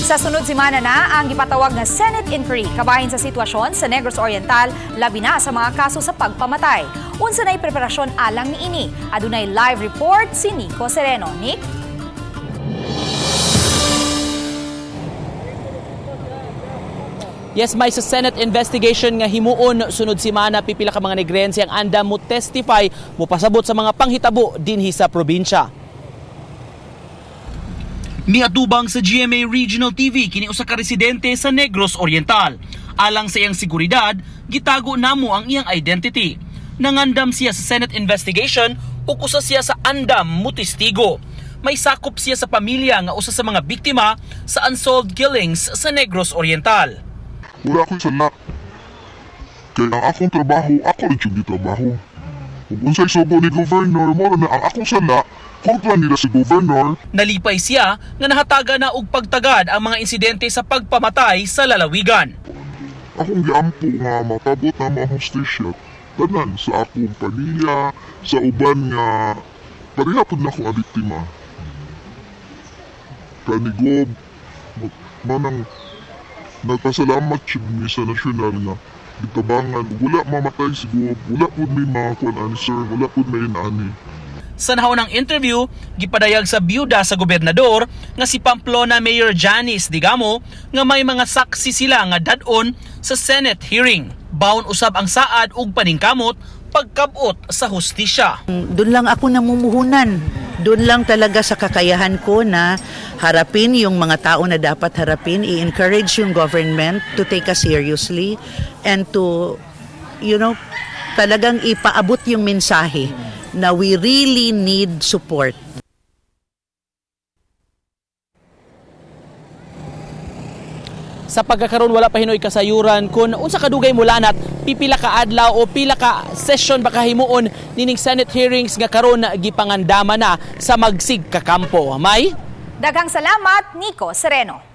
Sa sunod semana na ang gipatawag nga Senate inquiry kabahin sa sitwasyon sa Negros Oriental labi na sa mga kaso sa pagpamatay. Unsa nay preparasyon alang niini? Adunay live report si Nico Sereno. Nick? Yes, may sa Senate investigation nga himuon sunod semana pipila ka mga negrense ang andam mo testify mo pasabot sa mga panghitabo dinhi sa probinsya. Niatubang sa GMA Regional TV kini usa ka residente sa Negros Oriental. Alang sa iyang seguridad, gitago namo ang iyang identity. Nangandam siya sa Senate investigation ug usa siya sa andam mo testigo. May sakop siya sa pamilya nga usa sa mga biktima sa unsolved killings sa Negros Oriental. Wala akong sala. Kaya ang akong trabaho, ako rin yung trabaho. Kung unsay subo ni Governor, mo na ang akong sala, kontra nila si Governor. Nalipay siya nga nahataga na og pagtagad ang mga insidente sa pagpamatay sa lalawigan. Akong giampo nga matabot na mga hostisya. Tanan sa akong pamilya, sa uban nga parehapon na akong abiktima. Kanigob, manang nagpasalamat siya sa nasyonal nga bitabangan, wala mamatay si Gob, wala po may mga kuan sir, wala po may inaani. Sa nahon ng interview, gipadayag sa byuda sa gobernador nga si Pamplona Mayor Janice Digamo nga may mga saksi sila nga dadon sa Senate hearing. Baon usab ang saad ug paningkamot pagkabot sa hustisya. Doon lang ako namumuhunan. Doon lang talaga sa kakayahan ko na harapin yung mga tao na dapat harapin, i-encourage yung government to take us seriously and to, talagang ipaabot yung mensahe na we really need support. Sa pagkakaroon wala pa hinoy kasayuran kung unsa kadugay mulanat pipila ka adlaw o pila ka session baka himuon nining Senate hearings nga karon gipangandama na sa magsig ka kampo. May Daghang salamat, Nico Sereno.